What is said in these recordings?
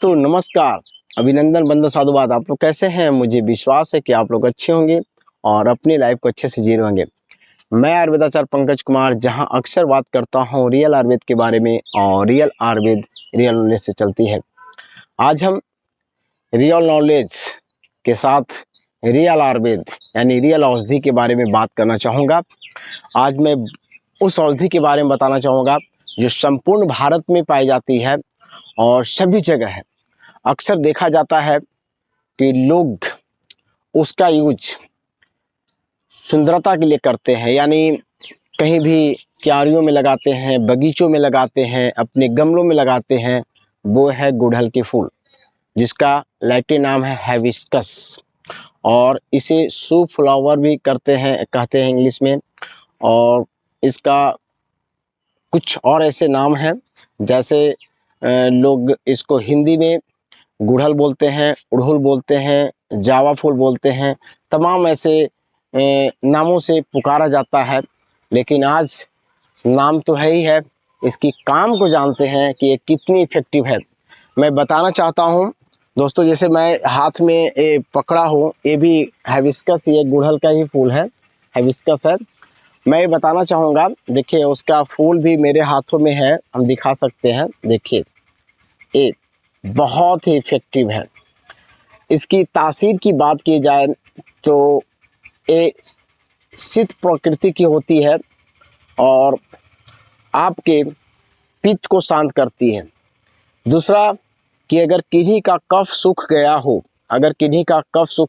दोस्तों नमस्कार, अभिनंदन, बंदर साधुवाद। आप लोग कैसे हैं? मुझे विश्वास है कि आप लोग अच्छे होंगे और अपनी लाइफ को अच्छे से जी रहे होंगे। मैं आयुर्वेदाचार्य पंकज कुमार, जहां अक्सर बात करता हूं रियल आयुर्वेद के बारे में, और रियल आयुर्वेद रियल नॉलेज से चलती है। आज हम रियल नॉलेज के साथ रियल आयुर्वेद यानी रियल औषधि के बारे में बात करना चाहूँगा। आज मैं उस औषधि के बारे में बताना चाहूँगा जो संपूर्ण भारत में पाई जाती है और सभी जगह है। अक्सर देखा जाता है कि लोग उसका यूज सुंदरता के लिए करते हैं, यानी कहीं भी क्यारियों में लगाते हैं, बगीचों में लगाते हैं, अपने गमलों में लगाते हैं। वो है गुड़हल के फूल, जिसका लैटिन नाम है हाइबिस्कस, और इसे शू फ्लावर भी कहते हैं इंग्लिश में। और इसका कुछ और ऐसे नाम हैं, जैसे लोग इसको हिंदी में गुड़हल बोलते हैं, उड़हुल बोलते हैं, जावा फूल बोलते हैं। तमाम ऐसे नामों से पुकारा जाता है, लेकिन आज नाम तो है ही है, इसकी काम को जानते हैं कि ये कितनी इफ़ेक्टिव है। मैं बताना चाहता हूँ दोस्तों, जैसे मैं हाथ में ये पकड़ा हूँ, ये भी हाइबिस्कस, ये गुड़हल का ही फूल है, हाइबिस्कस है। मैं ये बताना चाहूँगा, देखिए उसका फूल भी मेरे हाथों में है, हम दिखा सकते हैं। देखिए ये बहुत ही इफ़ेक्टिव है। इसकी तासीर की बात की जाए तो ये शीत प्रकृति की होती है और आपके पित्त को शांत करती है। दूसरा कि अगर किन्हीं का कफ सूख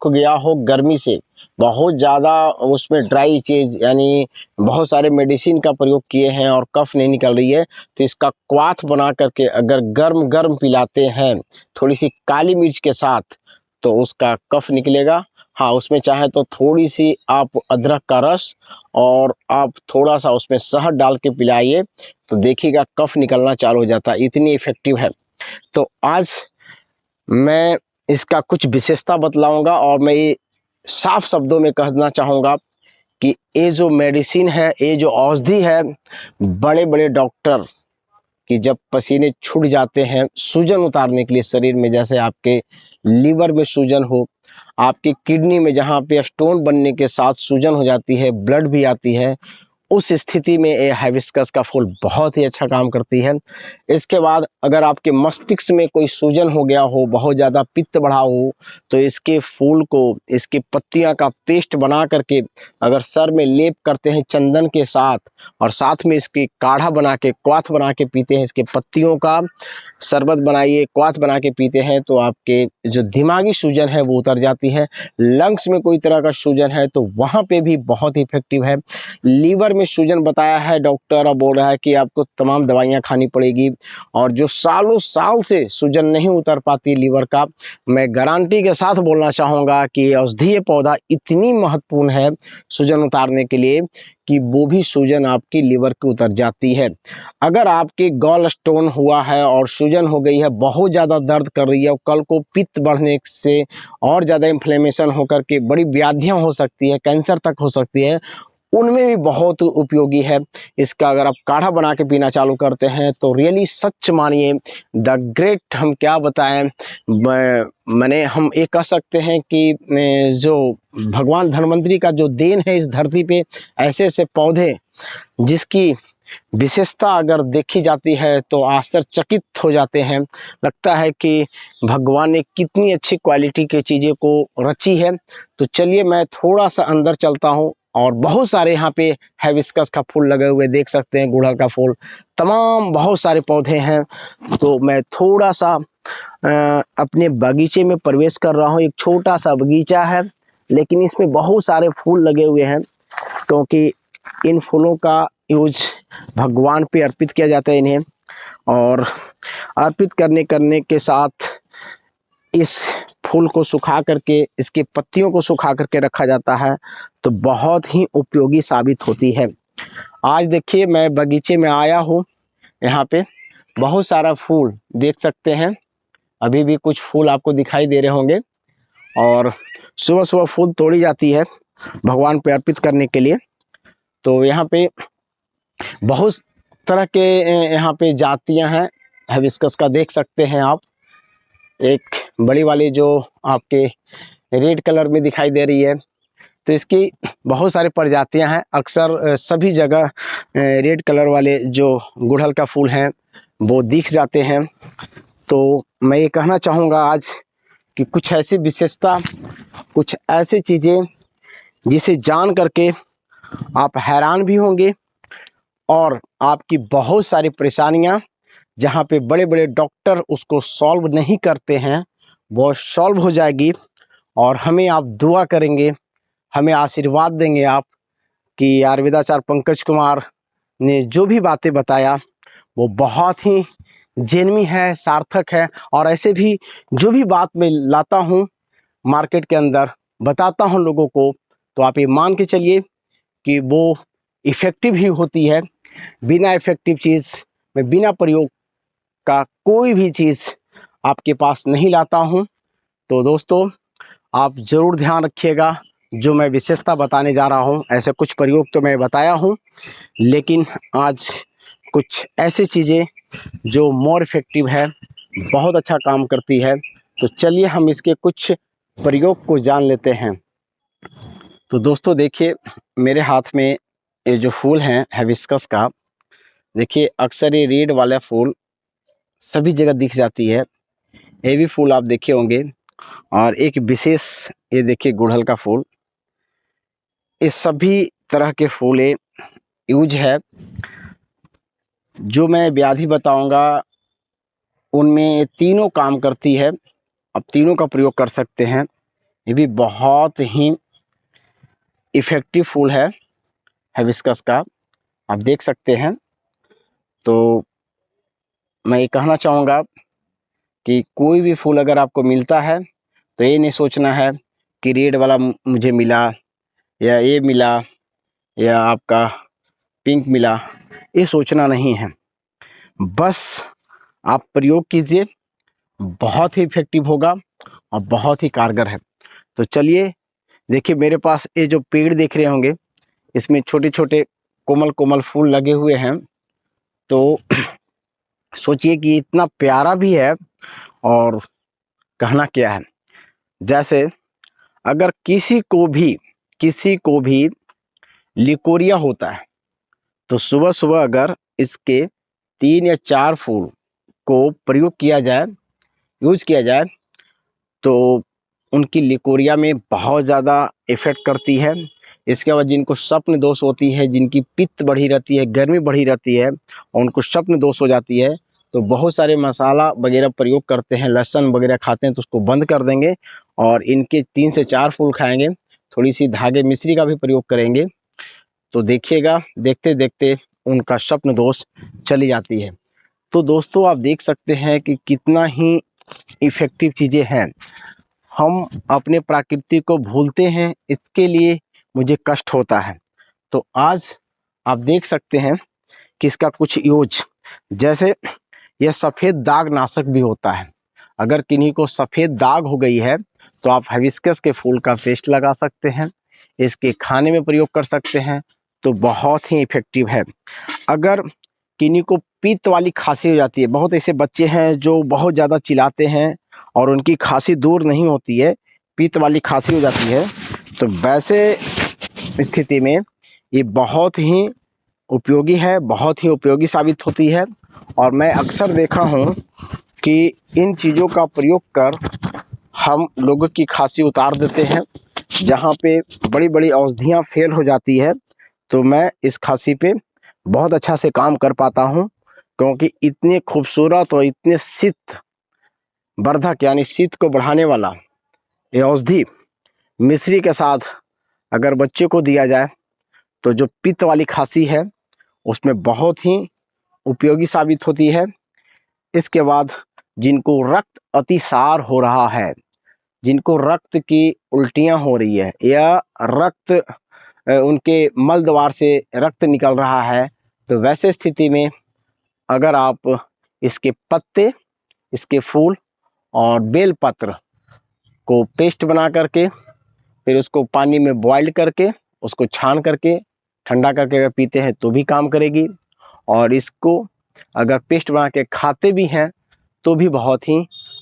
गया हो, गर्मी से बहुत ज़्यादा, उसमें ड्राई चीज़ यानी बहुत सारे मेडिसिन का प्रयोग किए हैं और कफ नहीं निकल रही है, तो इसका क्वाथ बना करके अगर गर्म गर्म पिलाते हैं थोड़ी सी काली मिर्च के साथ, तो उसका कफ निकलेगा। हाँ, उसमें चाहे तो थोड़ी सी आप अदरक का रस और आप थोड़ा सा उसमें शहद डाल के पिलाइए, तो देखिएगा कफ निकलना चालू हो जाता है। इतनी इफ़ेक्टिव है। तो आज मैं इसका कुछ विशेषता बतलाऊंगा और मैं ये साफ शब्दों में कहना चाहूँगा कि ये जो मेडिसिन है, ये जो औषधि है, बड़े बड़े डॉक्टर कि जब पसीने छूट जाते हैं सूजन उतारने के लिए शरीर में, जैसे आपके लीवर में सूजन हो, आपकी किडनी में जहाँ पे स्टोन बनने के साथ सूजन हो जाती है, ब्लड भी आती है, उस स्थिति में ये हाइबिस्कस का फूल बहुत ही अच्छा काम करती है। इसके बाद अगर आपके मस्तिष्क में कोई सूजन हो गया हो, बहुत ज़्यादा पित्त बढ़ा हो, तो इसके फूल को, इसकी पत्तियां का पेस्ट बना करके अगर सर में लेप करते हैं चंदन के साथ, और साथ में इसकी काढ़ा बना के, क्वाथ बना के पीते हैं, इसके पत्तियों का शरबत बनाइए, क्वाथ बना के पीते हैं, तो आपके जो दिमागी सूजन है वो उतर जाती है। लंग्स में कोई तरह का सूजन है तो वहाँ पे भी बहुत इफेक्टिव है। लीवर में सूजन बताया है डॉक्टर, अब बोल रहा है कि आपको तमाम दवाइयाँ खानी पड़ेगी, और जो सालों साल से सूजन नहीं उतर पाती लीवर का, मैं गारंटी के साथ बोलना चाहूँगा कि औषधीय पौधा इतनी महत्वपूर्ण है सूजन उतारने के लिए कि वो भी सूजन आपकी लीवर की उतर जाती है। अगर आपके गॉल स्टोन हुआ है और सूजन हो गई है, बहुत ज़्यादा दर्द कर रही है, और कल को पित्त बढ़ने से और ज़्यादा इन्फ्लेमेशन होकर के बड़ी व्याधियाँ हो सकती है, कैंसर तक हो सकती है, उनमें भी बहुत उपयोगी है। इसका अगर आप काढ़ा बना के पीना चालू करते हैं तो रियली सच मानिए द ग्रेट, हम क्या बताएं, मैंने हम ये कह सकते हैं कि जो भगवान धन्वंतरी का जो देन है इस धरती पे, ऐसे ऐसे पौधे जिसकी विशेषता अगर देखी जाती है तो आश्चर्यचकित हो जाते हैं। लगता है कि भगवान ने कितनी अच्छी क्वालिटी के चीज़ें को रची है। तो चलिए मैं थोड़ा सा अंदर चलता हूँ, और बहुत सारे यहाँ पे हाइबिस्कस का फूल लगे हुए देख सकते हैं, गुड़हल का फूल, तमाम बहुत सारे पौधे हैं। तो मैं थोड़ा सा अपने बगीचे में प्रवेश कर रहा हूँ। एक छोटा सा बगीचा है, लेकिन इसमें बहुत सारे फूल लगे हुए हैं, क्योंकि इन फूलों का यूज भगवान पे अर्पित किया जाता है इन्हें, और अर्पित करने के साथ इस फूल को सुखा करके, इसकी पत्तियों को सुखा करके रखा जाता है, तो बहुत ही उपयोगी साबित होती है। आज देखिए मैं बगीचे में आया हूँ, यहाँ पे बहुत सारा फूल देख सकते हैं, अभी भी कुछ फूल आपको दिखाई दे रहे होंगे, और सुबह सुबह फूल तोड़ी जाती है भगवान पे अर्पित करने के लिए। तो यहाँ पे बहुत तरह के यहाँ पे जातियाँ हैं हाइबिस्कस का, देख सकते हैं आप। एक बड़ी वाली जो आपके रेड कलर में दिखाई दे रही है, तो इसकी बहुत सारी प्रजातियां हैं। अक्सर सभी जगह रेड कलर वाले जो गुड़हल का फूल हैं वो दिख जाते हैं। तो मैं ये कहना चाहूँगा आज कि कुछ ऐसी विशेषता, कुछ ऐसी चीज़ें जिसे जान करके आप हैरान भी होंगे और आपकी बहुत सारी परेशानियां जहां पे बड़े बड़े डॉक्टर उसको सॉल्व नहीं करते हैं वो सॉल्व हो जाएगी। और हमें आप दुआ करेंगे, हमें आशीर्वाद देंगे आप कि आयुर्वेदाचार्य पंकज कुमार ने जो भी बातें बताया वो बहुत ही जेन्युइन है, सार्थक है। और ऐसे भी जो भी बात मैं लाता हूँ मार्केट के अंदर बताता हूँ लोगों को, तो आप ये मान के चलिए कि वो इफ़ेक्टिव ही होती है। बिना इफ़ेक्टिव चीज़ में, बिना प्रयोग का कोई भी चीज़ आपके पास नहीं लाता हूँ। तो दोस्तों आप ज़रूर ध्यान रखिएगा, जो मैं विशेषता बताने जा रहा हूँ ऐसे कुछ प्रयोग तो मैं बताया हूँ, लेकिन आज कुछ ऐसी चीज़ें जो मोर इफ़ेक्टिव है, बहुत अच्छा काम करती है। तो चलिए हम इसके कुछ प्रयोग को जान लेते हैं। तो दोस्तों देखिए, मेरे हाथ में ये जो फूल है हिबिस्कस का, देखिए अक्सर ये रेड वाला फूल सभी जगह दिख जाती है। ये भी फूल आप देखे होंगे। और एक विशेष ये देखिए गुड़हल का फूल, ये सभी तरह के फूल यूज है। जो मैं व्याधि बताऊंगा उनमें तीनों काम करती है। अब तीनों का प्रयोग कर सकते हैं। ये भी बहुत ही इफ़ेक्टिव फूल है हिबिस्कस का, आप देख सकते हैं। तो मैं ये कहना चाहूँगा कि कोई भी फूल अगर आपको मिलता है तो ये नहीं सोचना है कि रेड वाला मुझे मिला या ये मिला या आपका पिंक मिला, ये सोचना नहीं है। बस आप प्रयोग कीजिए, बहुत ही इफेक्टिव होगा और बहुत ही कारगर है। तो चलिए देखिए, मेरे पास ये जो पेड़ देख रहे होंगे इसमें छोटे छोटे कोमल कोमल फूल लगे हुए हैं। तो सोचिए कि इतना प्यारा भी है और कहना क्या है। जैसे अगर किसी को भी लिकोरिया होता है तो सुबह सुबह अगर इसके 3 या 4 फूल को प्रयोग किया जाए, यूज किया जाए, तो उनकी लिकोरिया में बहुत ज़्यादा इफ़ेक्ट करती है। इसके बाद जिनको स्वप्न दोष होती है, जिनकी पित्त बढ़ी रहती है, गर्मी बढ़ी रहती है और उनको स्वप्न दोष हो जाती है, तो बहुत सारे मसाला वगैरह प्रयोग करते हैं, लहसुन वगैरह खाते हैं, तो उसको बंद कर देंगे और इनके 3 से 4 फूल खाएंगे, थोड़ी सी धागे मिश्री का भी प्रयोग करेंगे, तो देखिएगा देखते देखते उनका स्वप्न दोष चली जाती है। तो दोस्तों आप देख सकते हैं कि कितना ही इफ़ेक्टिव चीज़ें हैं। हम अपने प्रकृति को भूलते हैं, इसके लिए मुझे कष्ट होता है। तो आज आप देख सकते हैं कि इसका कुछ यूज, जैसे यह सफ़ेद दाग नाशक भी होता है। अगर किन्हीं को सफ़ेद दाग हो गई है तो आप हिबिस्कस के फूल का पेस्ट लगा सकते हैं, इसके खाने में प्रयोग कर सकते हैं, तो बहुत ही इफ़ेक्टिव है। अगर किन्हीं को पित्त वाली खांसी हो जाती है, बहुत ऐसे बच्चे हैं जो बहुत ज़्यादा चिल्लाते हैं और उनकी खांसी दूर नहीं होती है, पित्त वाली खांसी हो जाती है, तो वैसे स्थिति में ये बहुत ही उपयोगी है, बहुत ही उपयोगी साबित होती है। और मैं अक्सर देखा हूँ कि इन चीज़ों का प्रयोग कर हम लोगों की खांसी उतार देते हैं। जहाँ पे बड़ी बड़ी औषधियाँ फेल हो जाती है, तो मैं इस खांसी पे बहुत अच्छा से काम कर पाता हूँ, क्योंकि इतने खूबसूरत और इतने शीत वर्धक यानी शीत को बढ़ाने वाला ये औषधि मिश्री के साथ अगर बच्चे को दिया जाए तो जो पित्त वाली खांसी है उसमें बहुत ही उपयोगी साबित होती है। इसके बाद जिनको रक्त अतिसार हो रहा है, जिनको रक्त की उल्टियाँ हो रही है या रक्त उनके मल द्वार से रक्त निकल रहा है, तो वैसे स्थिति में अगर आप इसके पत्ते, इसके फूल और बेल पत्र को पेस्ट बना करके फिर उसको पानी में बॉइल्ड करके उसको छान करके ठंडा करके अगर पीते हैं तो भी काम करेगी। और इसको अगर पेस्ट बना के खाते भी हैं तो भी बहुत ही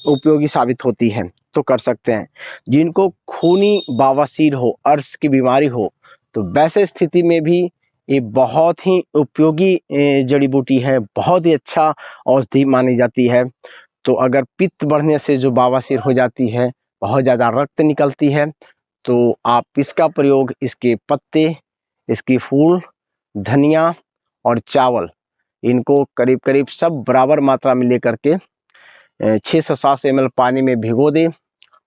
उपयोगी साबित होती है तो कर सकते हैं। जिनको खूनी बवासीर हो, अर्श की बीमारी हो, तो वैसे स्थिति में भी ये बहुत ही उपयोगी जड़ी बूटी है, बहुत ही अच्छा औषधि मानी जाती है। तो अगर पित्त बढ़ने से जो बवासीर हो जाती है, बहुत ज़्यादा रक्त निकलती है, तो आप इसका प्रयोग, इसके पत्ते, इसकी फूल, धनिया और चावल, इनको करीब करीब सब बराबर मात्रा में लेकर के 6 से 7 ml पानी में भिगो दें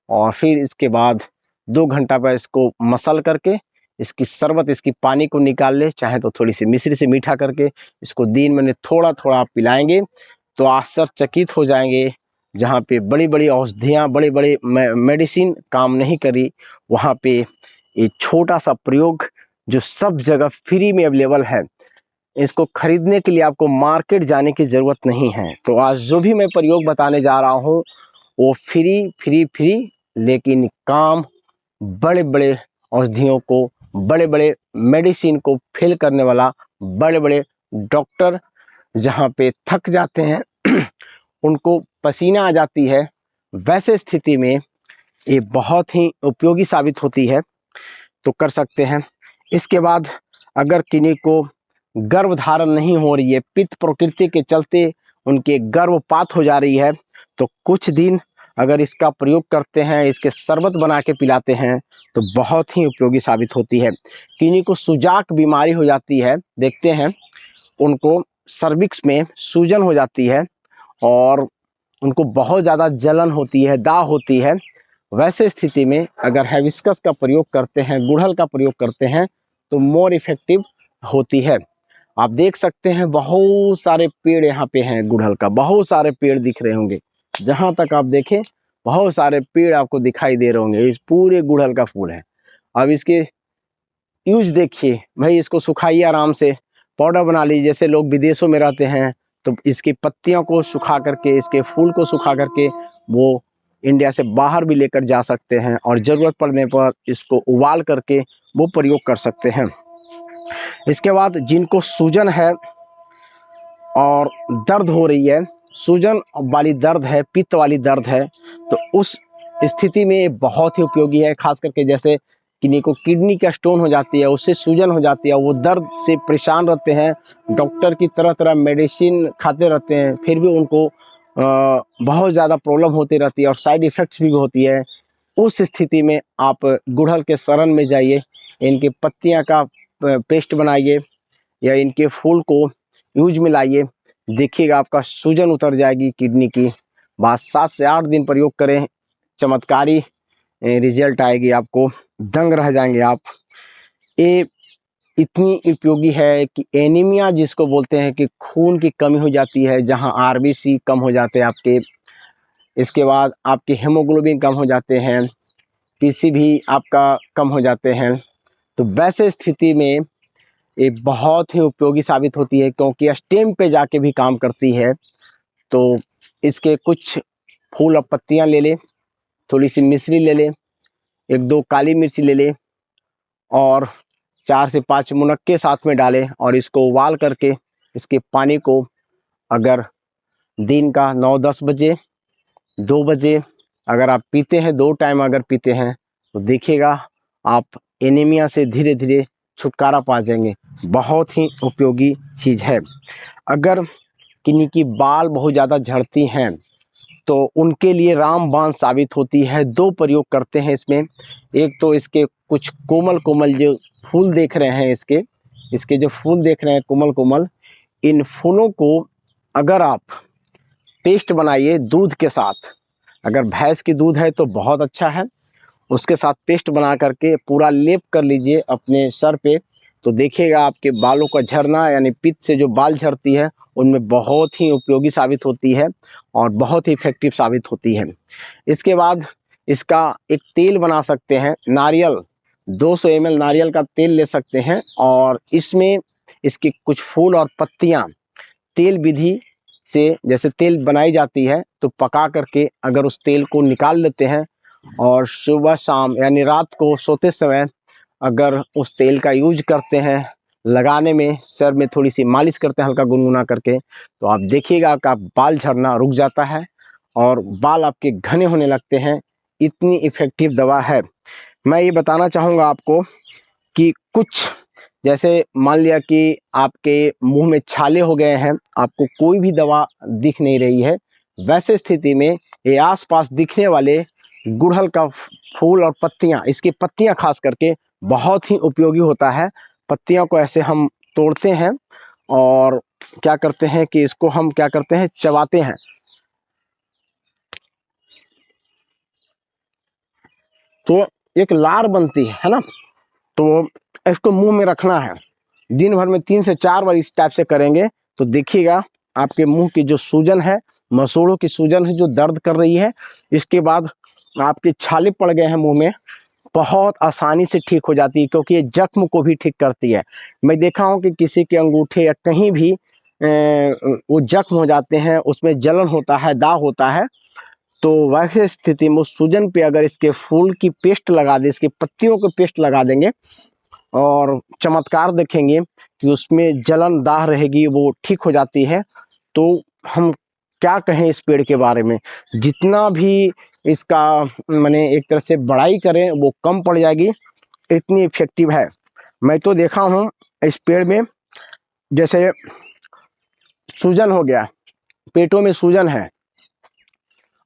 और फिर इसके बाद 2 घंटा पर इसको मसल करके इसकी शरबत, इसकी पानी को निकाल ले, चाहे तो थोड़ी सी मिश्री से मीठा करके इसको दिन में थोड़ा थोड़ा आप पिलाएंगे तो आश्चर्यचकित हो जाएंगे। जहाँ पे बड़ी बड़ी औषधियाँ, बड़े बड़े मेडिसिन काम नहीं करी, वहाँ पे एक छोटा सा प्रयोग जो सब जगह फ्री में अवेलेबल है, इसको खरीदने के लिए आपको मार्केट जाने की ज़रूरत नहीं है। तो आज जो भी मैं प्रयोग बताने जा रहा हूँ वो फ्री फ्री फ्री, लेकिन काम बड़े बड़े औषधियों को, बड़े बड़े मेडिसिन को फेल करने वाला, बड़े बड़े डॉक्टर जहाँ पे थक जाते हैं उनको पसीना आ जाती है, वैसे स्थिति में ये बहुत ही उपयोगी साबित होती है तो कर सकते हैं। इसके बाद अगर किन्हीं को गर्भ धारण नहीं हो रही है, पित्त प्रकृति के चलते उनके गर्भपात हो जा रही है, तो कुछ दिन अगर इसका प्रयोग करते हैं, इसके शरबत बना के पिलाते हैं तो बहुत ही उपयोगी साबित होती है। किन्हीं को सुजाक बीमारी हो जाती है, देखते हैं उनको सर्विक्स में सूजन हो जाती है और उनको बहुत ज़्यादा जलन होती है, दाह होती है, वैसे स्थिति में अगर हिबिस्कस का प्रयोग करते हैं, गुड़हल का प्रयोग करते हैं तो मोर इफेक्टिव होती है। आप देख सकते हैं बहुत सारे पेड़ यहाँ पे हैं गुड़हल का, बहुत सारे पेड़ दिख रहे होंगे, जहाँ तक आप देखें बहुत सारे पेड़ आपको दिखाई दे रहे होंगे, इस पूरे गुड़हल का फूल है। अब इसके यूज देखिए भाई, इसको सुखाइए आराम से, पाउडर बना लीजिए। जैसे लोग विदेशों में रहते हैं तो इसकी पत्तियों को सुखा करके, इसके फूल को सुखा करके वो इंडिया से बाहर भी लेकर जा सकते हैं और ज़रूरत पड़ने पर इसको उबाल करके वो प्रयोग कर सकते हैं। इसके बाद जिनको सूजन है और दर्द हो रही है, सूजन वाली दर्द है, पित्त वाली दर्द है, तो उस स्थिति में ये बहुत ही उपयोगी है। खास करके जैसे किन्हीं को किडनी का स्टोन हो जाती है, उससे सूजन हो जाती है, वो दर्द से परेशान रहते हैं, डॉक्टर की तरह तरह मेडिसिन खाते रहते हैं, फिर भी उनको बहुत ज़्यादा प्रॉब्लम होती रहती है और साइड इफ़ेक्ट्स भी होती है। उस स्थिति में आप गुड़हल के शरण में जाइए, इनके पत्तियां का पेस्ट बनाइए या इनके फूल को यूज में लाइए, देखिएगा आपका सूजन उतर जाएगी किडनी की। बाद 7 से 8 दिन प्रयोग करें, चमत्कारी रिजल्ट आएगी, आपको दंग रह जाएंगे आप। ये इतनी उपयोगी है कि एनीमिया जिसको बोलते हैं कि खून की कमी हो जाती है, जहां आरबीसी कम हो जाते हैं आपके, इसके बाद आपके हेमोग्लोबिन कम हो जाते हैं, पीसी भी आपका कम हो जाते हैं, तो वैसे स्थिति में ये बहुत ही उपयोगी साबित होती है क्योंकि स्टेम पे जाके भी काम करती है। तो इसके कुछ फूल और पत्तियां ले लें, थोड़ी सी मिश्री ले लें, 1-2 काली मिर्च ले लें और 4 से 5 मुनक्के साथ में डालें और इसको उबाल करके इसके पानी को अगर दिन का 9-10 बजे, 2 बजे अगर आप पीते हैं, 2 टाइम अगर पीते हैं तो देखिएगा आप एनीमिया से धीरे धीरे छुटकारा पा जाएंगे। बहुत ही उपयोगी चीज़ है। अगर किन्हीं की बाल बहुत ज़्यादा झड़ती हैं तो उनके लिए रामबाण साबित होती है। 2 प्रयोग करते हैं इसमें, एक तो इसके कुछ कोमल कोमल जो फूल देख रहे हैं, इसके जो फूल देख रहे हैं कोमल कोमल, इन फूलों को अगर आप पेस्ट बनाइए दूध के साथ, अगर भैंस की दूध है तो बहुत अच्छा है, उसके साथ पेस्ट बना करके पूरा लेप कर लीजिए अपने सर पे, तो देखिएगा आपके बालों का झड़ना, यानी पित्त से जो बाल झड़ती है उनमें बहुत ही उपयोगी साबित होती है और बहुत ही इफेक्टिव साबित होती है। इसके बाद इसका एक तेल बना सकते हैं, नारियल 200 ml नारियल का तेल ले सकते हैं और इसमें इसके कुछ फूल और पत्तियां तेल विधि से जैसे तेल बनाई जाती है तो पका करके अगर उस तेल को निकाल लेते हैं और सुबह शाम यानी रात को सोते समय अगर उस तेल का यूज करते हैं, लगाने में सर में थोड़ी सी मालिश करते हैं हल्का गुनगुना करके, तो आप देखिएगा आपका बाल झड़ना रुक जाता है और बाल आपके घने होने लगते हैं। इतनी इफ़ेक्टिव दवा है। मैं ये बताना चाहूँगा आपको कि कुछ जैसे मान लिया कि आपके मुंह में छाले हो गए हैं, आपको कोई भी दवा दिख नहीं रही है, वैसे स्थिति में ये आसपास दिखने वाले गुड़हल का फूल और पत्तियां, इसकी पत्तियां खास करके बहुत ही उपयोगी होता है। पत्तियों को ऐसे हम तोड़ते हैं और क्या करते हैं कि इसको हम क्या करते हैं, चबाते हैं। तो एक लार बनती है ना, तो इसको मुंह में रखना है। दिन भर में 3 से 4 बार इस टाइप से करेंगे तो देखिएगा आपके मुंह की जो सूजन है, मसूड़ों की सूजन है जो दर्द कर रही है, इसके बाद आपके छाले पड़ गए हैं मुंह में, बहुत आसानी से ठीक हो जाती है, क्योंकि ये जख्म को भी ठीक करती है। मैं देखा हूँ कि किसी के अंगूठे या कहीं भी वो जख्म हो जाते हैं, उसमें जलन होता है, दाग होता है, तो वैसे स्थिति में उस सूजन पे अगर इसके फूल की पेस्ट लगा दें, इसकी पत्तियों की पेस्ट लगा देंगे और चमत्कार देखेंगे कि उसमें जलन दाह रहेगी, वो ठीक हो जाती है। तो हम क्या कहें इस पेड़ के बारे में, जितना भी इसका मैंने एक तरह से बड़ाई करें वो कम पड़ जाएगी, इतनी इफेक्टिव है। मैं तो देखा हूँ इस पेड़ में, जैसे सूजन हो गया, पेटों में सूजन है,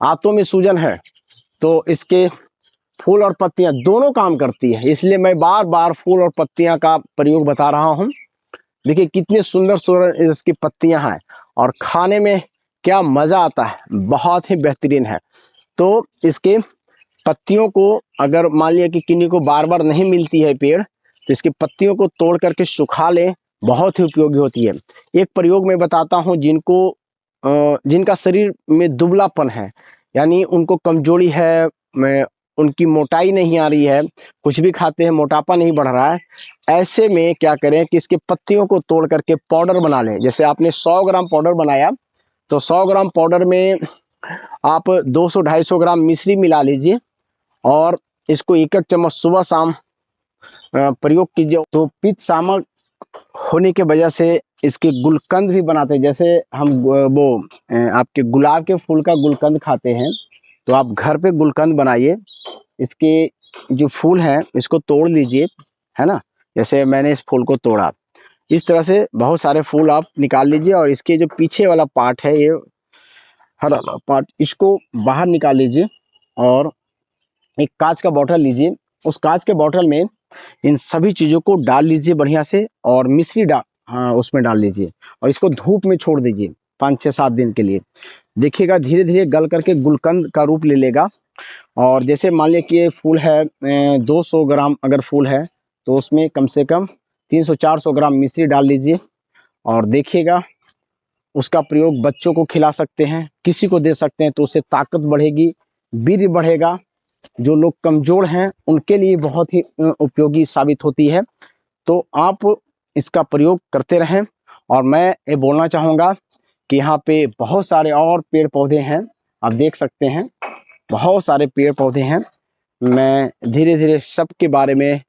आंतों में सूजन है, तो इसके फूल और पत्तियां दोनों काम करती है। इसलिए मैं बार बार फूल और पत्तियां का प्रयोग बता रहा हूँ। देखिए कितनी सुंदर सुंदर इसकी पत्तियां हैं और खाने में क्या मज़ा आता है, बहुत ही बेहतरीन है। तो इसके पत्तियों को अगर मान लिया कि किन्हीं को बार बार नहीं मिलती है पेड़, तो इसकी पत्तियों को तोड़ करके सुखा ले, बहुत ही उपयोगी होती है। एक प्रयोग मैं बताता हूँ, जिनका शरीर में दुबलापन है, यानी उनको कमजोरी है, उनकी मोटाई नहीं आ रही है, कुछ भी खाते हैं मोटापा नहीं बढ़ रहा है, ऐसे में क्या करें कि इसके पत्तियों को तोड़ करके पाउडर बना लें। जैसे आपने 100 ग्राम पाउडर बनाया, तो 100 ग्राम पाउडर में आप 200-250 ग्राम मिश्री मिला लीजिए और इसको 1-1 चम्मच सुबह शाम प्रयोग कीजिए। तो पित्त शामक होने के वजह से इसके गुलकंद भी बनाते हैं। जैसे हम वो आपके गुलाब के फूल का गुलकंद खाते हैं, तो आप घर पे गुलकंद बनाइए। इसके जो फूल हैं इसको तोड़ लीजिए, है ना, जैसे मैंने इस फूल को तोड़ा, इस तरह से बहुत सारे फूल आप निकाल लीजिए और इसके जो पीछे वाला पार्ट है, ये हरा वाला पार्ट, इसको बाहर निकाल लीजिए और एक कांच का बॉटल लीजिए। उस कांच के बॉटल में इन सभी चीज़ों को डाल लीजिए बढ़िया से और मिश्री उसमें डाल लीजिए और इसको धूप में छोड़ दीजिए 5-6-7 दिन के लिए। देखिएगा धीरे धीरे गल करके गुलकंद का रूप ले लेगा। और जैसे मान लिया कि ये फूल है 200 ग्राम अगर फूल है, तो उसमें कम से कम 300-400 ग्राम मिश्री डाल लीजिए और देखिएगा उसका प्रयोग बच्चों को खिला सकते हैं, किसी को दे सकते हैं, तो उससे ताकत बढ़ेगी, वीर्य बढ़ेगा। जो लोग कमज़ोर हैं उनके लिए बहुत ही उपयोगी साबित होती है। तो आप इसका प्रयोग करते रहें। और मैं ये बोलना चाहूँगा कि यहाँ पे बहुत सारे और पेड़ पौधे हैं, आप देख सकते हैं, बहुत सारे पेड़ पौधे हैं। मैं धीरे धीरे सब के बारे में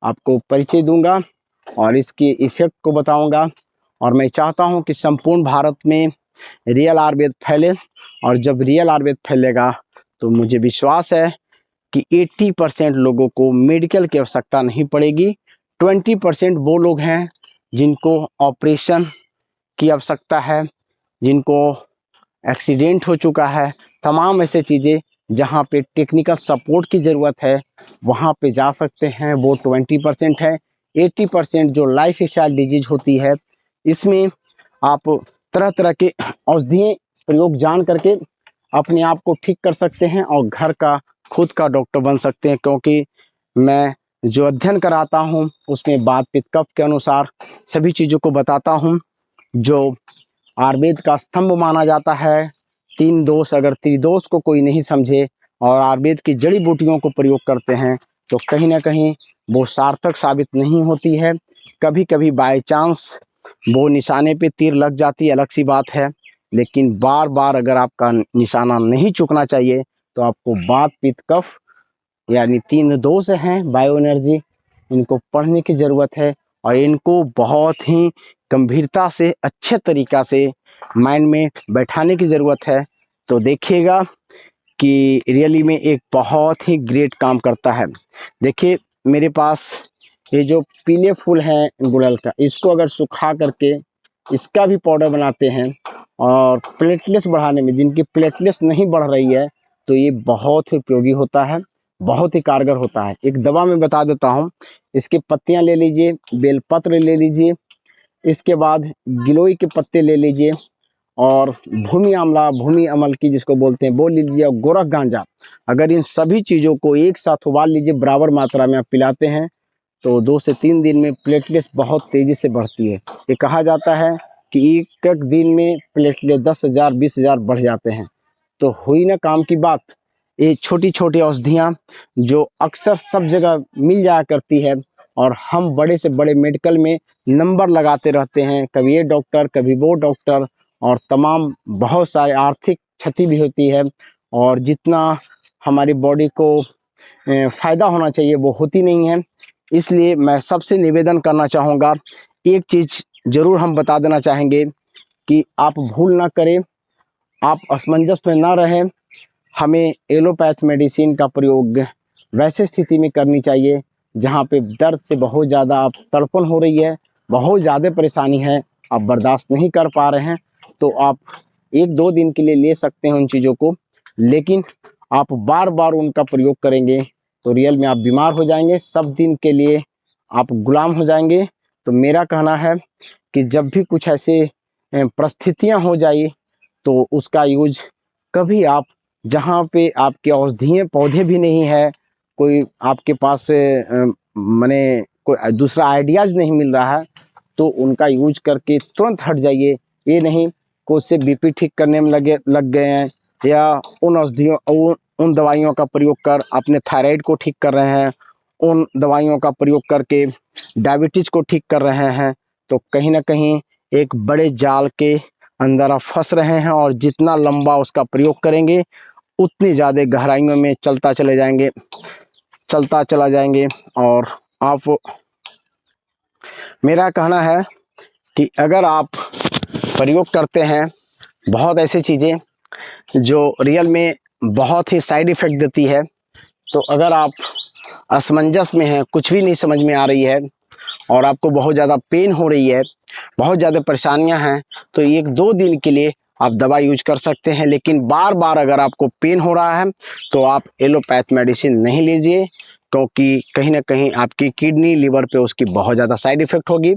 आपको परिचय दूंगा और इसके इफ़ेक्ट को बताऊंगा। और मैं चाहता हूं कि संपूर्ण भारत में रियल आयुर्वेद फैले, और जब रियल आयुर्वेद फैलेगा तो मुझे विश्वास है कि 80% लोगों को मेडिकल की आवश्यकता नहीं पड़ेगी। 20% वो लोग हैं जिनको ऑपरेशन की आवश्यकता है, जिनको एक्सीडेंट हो चुका है, तमाम ऐसे चीज़ें जहाँ पे टेक्निकल सपोर्ट की ज़रूरत है वहाँ पे जा सकते हैं, वो 20% है। 80% जो लाइफ स्टाइल डिजीज होती है, इसमें आप तरह तरह के औषधीय प्रयोग जान करके अपने आप को ठीक कर सकते हैं और घर का खुद का डॉक्टर बन सकते हैं। क्योंकि मैं जो अध्ययन कराता हूँ उसमें वात पित्त कफ के अनुसार सभी चीज़ों को बताता हूँ। जो आयुर्वेद का स्तंभ माना जाता है, 3 दोष, अगर त्रिदोष को कोई नहीं समझे और आयुर्वेद की जड़ी बूटियों को प्रयोग करते हैं तो कहीं ना कहीं वो सार्थक साबित नहीं होती है। कभी कभी बाय चांस वो निशाने पे तीर लग जाती है, अलग सी बात है, लेकिन बार बार अगर आपका निशाना नहीं चुकना चाहिए तो आपको वात पित्त कफ यानी 3 दोष हैं बायो एनर्जी, इनको पढ़ने की ज़रूरत है और इनको बहुत ही गंभीरता से अच्छे तरीक़ा से माइंड में बैठाने की ज़रूरत है। तो देखिएगा कि रियली में एक बहुत ही ग्रेट काम करता है। देखिए मेरे पास ये जो पीले फूल हैं गुड़हल का, इसको अगर सुखा करके इसका भी पाउडर बनाते हैं और प्लेटलेट्स बढ़ाने में, जिनकी प्लेटलेट्स नहीं बढ़ रही है, तो ये बहुत ही उपयोगी होता है, बहुत ही कारगर होता है। एक दवा मैं बता देता हूँ, इसकी पत्तियाँ ले लीजिए, बेलपत्र ले लीजिए, इसके बाद गिलोय के पत्ते ले लीजिए और भूमि आंवला, भूमि अमल की जिसको बोलते हैं वो ले लीजिए, और गोरख गांजा। अगर इन सभी चीज़ों को एक साथ उबाल लीजिए, बराबर मात्रा में आप पिलाते हैं, तो 2 से 3 दिन में प्लेटलेट्स बहुत तेज़ी से बढ़ती है। ये कहा जाता है कि एक एक दिन में प्लेटलेट 10,000 20,000 बढ़ जाते हैं। तो हुई ना काम की बात। ये छोटी छोटी औषधियाँ जो अक्सर सब जगह मिल जाया करती है, और हम बड़े से बड़े मेडिकल में नंबर लगाते रहते हैं, कभी ये डॉक्टर कभी वो डॉक्टर, और तमाम बहुत सारे आर्थिक क्षति भी होती है, और जितना हमारी बॉडी को फ़ायदा होना चाहिए वो होती नहीं है। इसलिए मैं सबसे निवेदन करना चाहूँगा, एक चीज़ ज़रूर हम बता देना चाहेंगे कि आप भूल ना करें, आप असमंजस में ना रहें। हमें एलोपैथ मेडिसिन का प्रयोग वैसे स्थिति में करनी चाहिए जहाँ पे दर्द से बहुत ज़्यादा आप तड़पन हो रही है, बहुत ज़्यादा परेशानी है, आप बर्दाश्त नहीं कर पा रहे हैं, तो आप 1-2 दिन के लिए ले सकते हैं उन चीज़ों को। लेकिन आप बार बार उनका प्रयोग करेंगे तो रियल में आप बीमार हो जाएंगे, सब दिन के लिए आप गुलाम हो जाएंगे। तो मेरा कहना है कि जब भी कुछ ऐसे परिस्थितियाँ हो जाए, तो उसका यूज कभी आप, जहाँ पे आपके औषधीय पौधे भी नहीं है, कोई आपके पास माने कोई दूसरा आइडियाज़ नहीं मिल रहा है, तो उनका यूज करके तुरंत हट जाइए। ये नहीं कि उससे बीपी ठीक करने में लग गए हैं, या उन औषधियों उन दवाइयों का प्रयोग कर अपने थायराइड को ठीक कर रहे हैं, उन दवाइयों का प्रयोग करके डायबिटीज़ को ठीक कर रहे हैं, तो कहीं ना कहीं एक बड़े जाल के अंदर आप फंस रहे हैं, और जितना लंबा उसका प्रयोग करेंगे उतनी ज़्यादा गहराइयों में चलता चला जाएंगे। और आप, मेरा कहना है कि अगर आप प्रयोग करते हैं बहुत ऐसी चीज़ें जो रियल में बहुत ही साइड इफ़ेक्ट देती है, तो अगर आप असमंजस में हैं, कुछ भी नहीं समझ में आ रही है, और आपको बहुत ज़्यादा पेन हो रही है, बहुत ज़्यादा परेशानियां हैं, तो 1-2 दिन के लिए आप दवा यूज कर सकते हैं। लेकिन बार बार अगर आपको पेन हो रहा है तो आप एलोपैथ मेडिसिन नहीं लीजिए, क्योंकि कहीं ना कहीं आपकी किडनी लिवर पे उसकी बहुत ज़्यादा साइड इफ़ेक्ट होगी।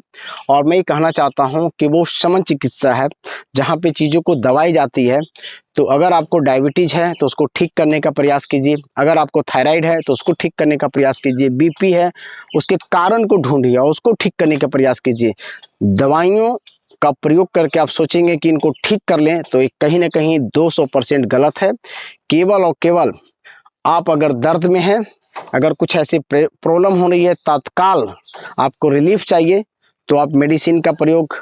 और मैं ये कहना चाहता हूँ कि वो शमन चिकित्सा है जहाँ पे चीज़ों को दवाई जाती है। तो अगर आपको डायबिटीज़ है तो उसको ठीक करने का प्रयास कीजिए, अगर आपको थायराइड है तो उसको ठीक करने का प्रयास कीजिए, बीपी है उसके कारण को ढूंढिए और उसको ठीक करने का प्रयास कीजिए। दवाइयों का प्रयोग करके आप सोचेंगे कि इनको ठीक कर लें, तो ये कहीं ना कहीं 200% गलत है। केवल और केवल आप अगर दर्द में हैं, अगर कुछ ऐसी प्रॉब्लम हो रही है, तत्काल आपको रिलीफ चाहिए, तो आप मेडिसिन का प्रयोग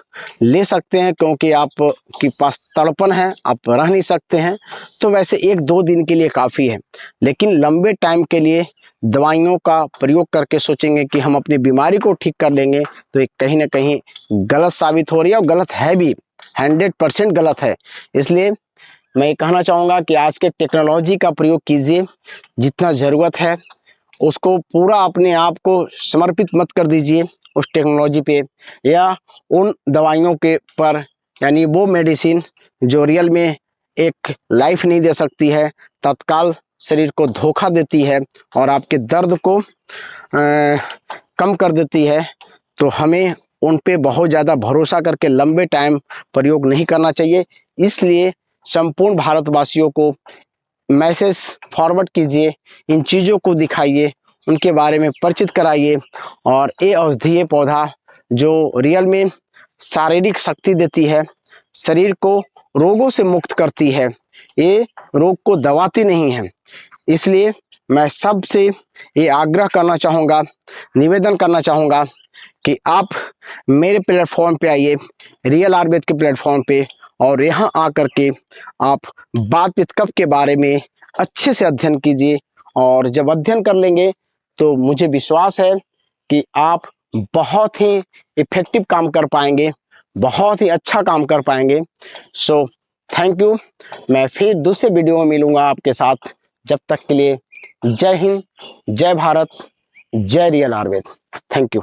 ले सकते हैं, क्योंकि आपके पास तड़पन है, आप रह नहीं सकते हैं, तो वैसे 1-2 दिन के लिए काफ़ी है। लेकिन लंबे टाइम के लिए दवाइयों का प्रयोग करके सोचेंगे कि हम अपनी बीमारी को ठीक कर लेंगे, तो ये कहीं ना कहीं गलत साबित हो रही है, और गलत है भी, 100% गलत है। इसलिए मैं ये कहना चाहूँगा कि आज के टेक्नोलॉजी का प्रयोग कीजिए, जितना ज़रूरत है उसको पूरा अपने आप को समर्पित मत कर दीजिए उस टेक्नोलॉजी पे या उन दवाइयों के पर, यानी वो मेडिसिन जो रियल में एक लाइफ नहीं दे सकती है, तत्काल शरीर को धोखा देती है और आपके दर्द को कम कर देती है। तो हमें उन पे बहुत ज़्यादा भरोसा करके लंबे टाइम प्रयोग नहीं करना चाहिए। इसलिए संपूर्ण भारतवासियों को मैसेज फॉरवर्ड कीजिए, इन चीज़ों को दिखाइए, उनके बारे में परिचित कराइए। और ये औषधीय पौधा जो रियल में शारीरिक शक्ति देती है, शरीर को रोगों से मुक्त करती है, ये रोग को दबाती नहीं है। इसलिए मैं सबसे ये आग्रह करना चाहूँगा, निवेदन करना चाहूँगा कि आप मेरे प्लेटफॉर्म पे आइए, रियल आयुर्वेद के प्लेटफॉर्म पे, और यहाँ आकर के आप बात कफ के बारे में अच्छे से अध्ययन कीजिए। और जब अध्ययन कर लेंगे तो मुझे विश्वास है कि आप बहुत ही इफ़ेक्टिव काम कर पाएंगे, बहुत ही अच्छा काम कर पाएंगे। So thank you. मैं फिर दूसरे वीडियो में मिलूंगा आपके साथ। जब तक के लिए जय हिंद, जय भारत, जय रियल आयुर्वेद। Thank you.